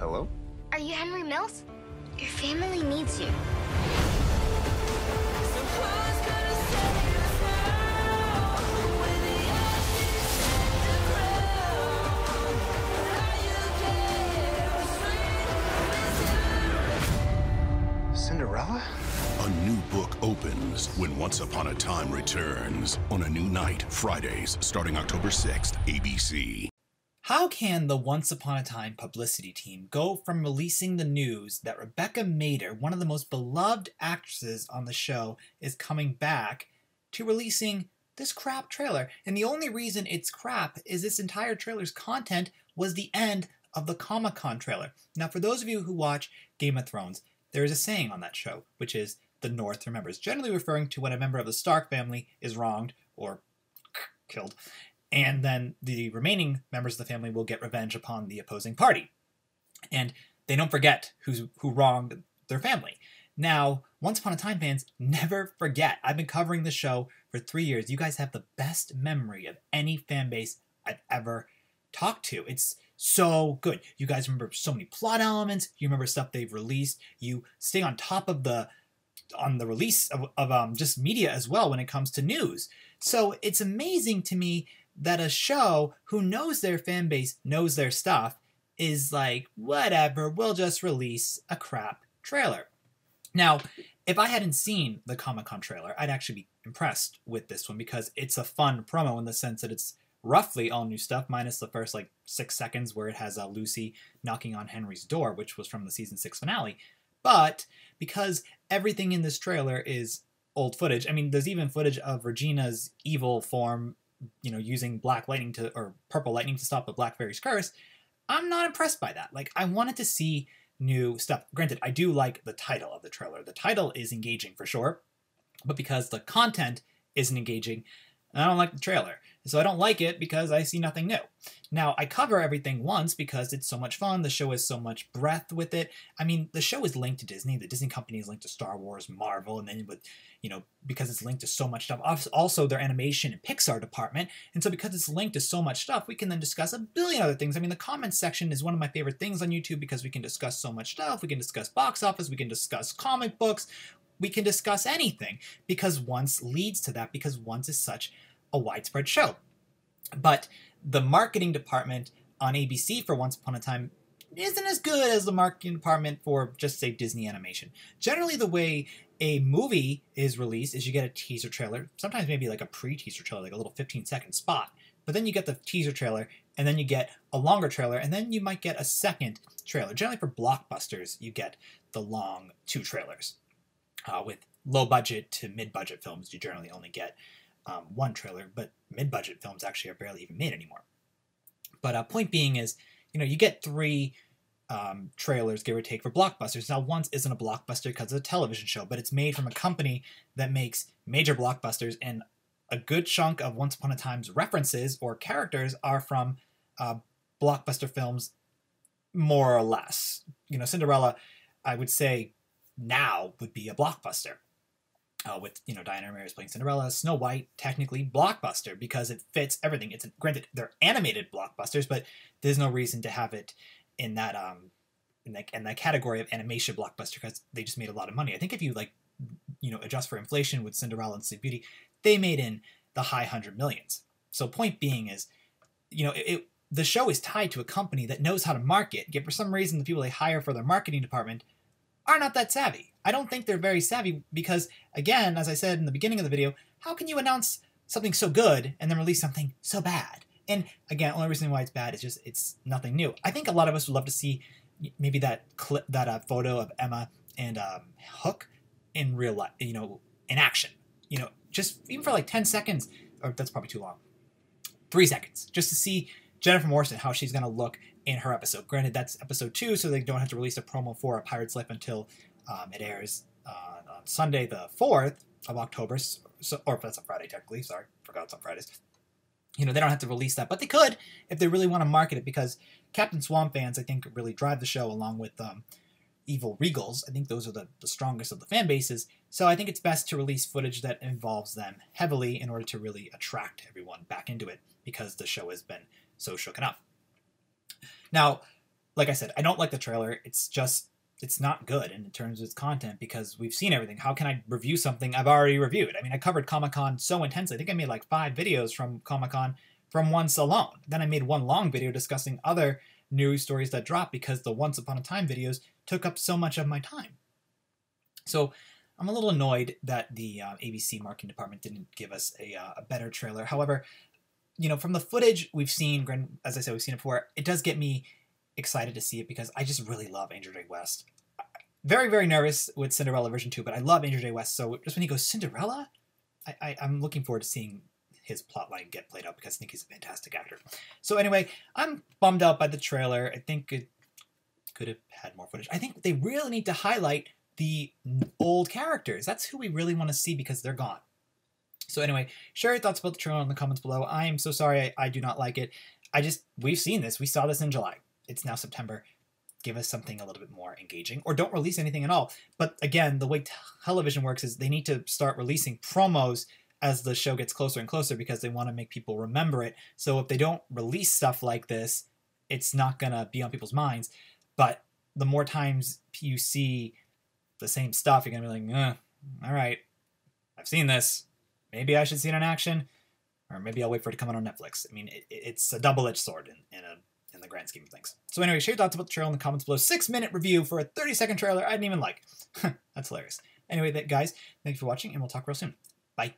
Hello? Are you Henry Mills? Your family needs you. Cinderella? A new book opens when Once Upon a Time returns on a new night, Fridays, starting October 6th, ABC. How can the Once Upon a Time publicity team go from releasing the news that Rebecca Mader, one of the most beloved actresses on the show, is coming back, to releasing this crap trailer? And the only reason it's crap is this entire trailer's content was the end of the Comic-Con trailer. Now, for those of you who watch Game of Thrones, there is a saying on that show, which is, the North remembers, generally referring to when a member of the Stark family is wronged or killed, and then the remaining members of the family will get revenge upon the opposing party. And they don't forget who wronged their family. Now, Once Upon a Time fans never forget. I've been covering the show for 3 years. You guys have the best memory of any fan base I've ever talked to. It's so good. You guys remember so many plot elements. You remember stuff they've released. You stay on top of the release of just media as well when it comes to news. So it's amazing to me that a show who knows their fan base, knows their stuff, is like, whatever, we'll just release a crap trailer. Now, if I hadn't seen the Comic-Con trailer, I'd actually be impressed with this one because it's a fun promo in the sense that it's roughly all new stuff, minus the first 6 seconds where it has Lucy knocking on Henry's door, which was from the season 6 finale. But because everything in this trailer is old footage, I mean, there's even footage of Regina's evil form, using black lightning or purple lightning to stop the Black Fairy's curse. I'm not impressed by that. I wanted to see new stuff. Granted, I do like the title of the trailer. The title is engaging for sure, but because the content isn't engaging, I don't like the trailer. So I don't like it because I see nothing new. Now, I cover everything once because it's so much fun. The show has so much breadth with it. I mean, the show is linked to Disney. The Disney company is linked to Star Wars, Marvel, and then because it's linked to so much stuff. Also, their animation and Pixar department. And so because it's linked to so much stuff, we can then discuss a billion other things. I mean, the comments section is one of my favorite things on YouTube because we can discuss so much stuff. We can discuss box office. We can discuss comic books. We can discuss anything because Once leads to that because Once is such a widespread show. But the marketing department on ABC for Once Upon a Time isn't as good as the marketing department for, just say, Disney Animation. Generally, the way a movie is released is you get a teaser trailer, sometimes maybe a pre-teaser trailer, a little 15-second spot. But then you get the teaser trailer, and then you get a longer trailer, and then you might get a second trailer. Generally, for blockbusters, you get the long 2 trailers. With low-budget to mid-budget films, you generally only get 1 trailer, but mid-budget films actually are barely even made anymore. But point being is, you get 3 trailers, give or take, for blockbusters. Now, Once isn't a blockbuster because it's a television show, but it's made from a company that makes major blockbusters, and a good chunk of Once Upon a Time's references or characters are from blockbuster films, more or less. Cinderella, I would say, now would be a blockbuster. With Diana Ramirez playing Cinderella, Snow White, technically blockbuster because it fits everything. Granted they're animated blockbusters, but there's no reason to have it in that in that category of animation blockbuster because they just made a lot of money. I think if you adjust for inflation with Cinderella and Sleep Beauty, they made in the high 100 millions. So point being is, the show is tied to a company that knows how to market. Yet for some reason, the people they hire for their marketing department are not that savvy. I don't think they're very savvy because, again, as I said in the beginning of the video, how can you announce something so good and then release something so bad? And again, the only reason why it's bad is just it's nothing new. I think a lot of us would love to see maybe that clip, that photo of Emma and Hook in real life, in action. Just even for 10 seconds, or that's probably too long. 3 seconds, just to see Jennifer Morrison, how she's going to look in her episode. Granted, that's episode 2, so they don't have to release a promo for A Pirate's Life until it airs on Sunday, the 4th of October. Or if that's a Friday, technically. Sorry, forgot it's on Fridays. They don't have to release that, but they could if they really want to market it because Captain Swan fans, I think, really drive the show along with Evil Regals. I think those are the strongest of the fan bases. So I think it's best to release footage that involves them heavily in order to really attract everyone back into it because the show has been so shooken up. Now, like I said, I don't like the trailer. It's not good in terms of its content because we've seen everything. How can I review something I've already reviewed? I mean, I covered Comic-Con so intensely. I think I made like 5 videos from Comic-Con from once alone. Then I made one long video discussing other news stories that dropped because the Once Upon a Time videos took up so much of my time. So I'm a little annoyed that the ABC marketing department didn't give us a better trailer. However, you know, from the footage we've seen, as I said, we've seen it before, it does get me excited to see it because I just really love Andrew J. West. Very, very nervous with Cinderella version 2, but I love Andrew J. West, so just when he goes, Cinderella? I'm looking forward to seeing his plotline get played out because I think he's a fantastic actor. So anyway, I'm bummed out by the trailer. I think it could have had more footage. I think they really need to highlight the old characters. That's who we really want to see because they're gone. So anyway, share your thoughts about the trailer in the comments below. I am so sorry I do not like it. We've seen this. We saw this in July. It's now September. Give us something a little bit more engaging, or don't release anything at all. But again, the way television works is they need to start releasing promos as the show gets closer and closer because they want to make people remember it. So if they don't release stuff like this, it's not going to be on people's minds. But the more times you see the same stuff, you're going to be like, all right, I've seen this. Maybe I should see it in action, or maybe I'll wait for it to come out on Netflix. I mean, it's a double-edged sword in the grand scheme of things. So anyway, share your thoughts about the trailer in the comments below. 6-minute review for a 30-second trailer I didn't even like. That's hilarious. Anyway, guys, thank you for watching, and we'll talk real soon. Bye.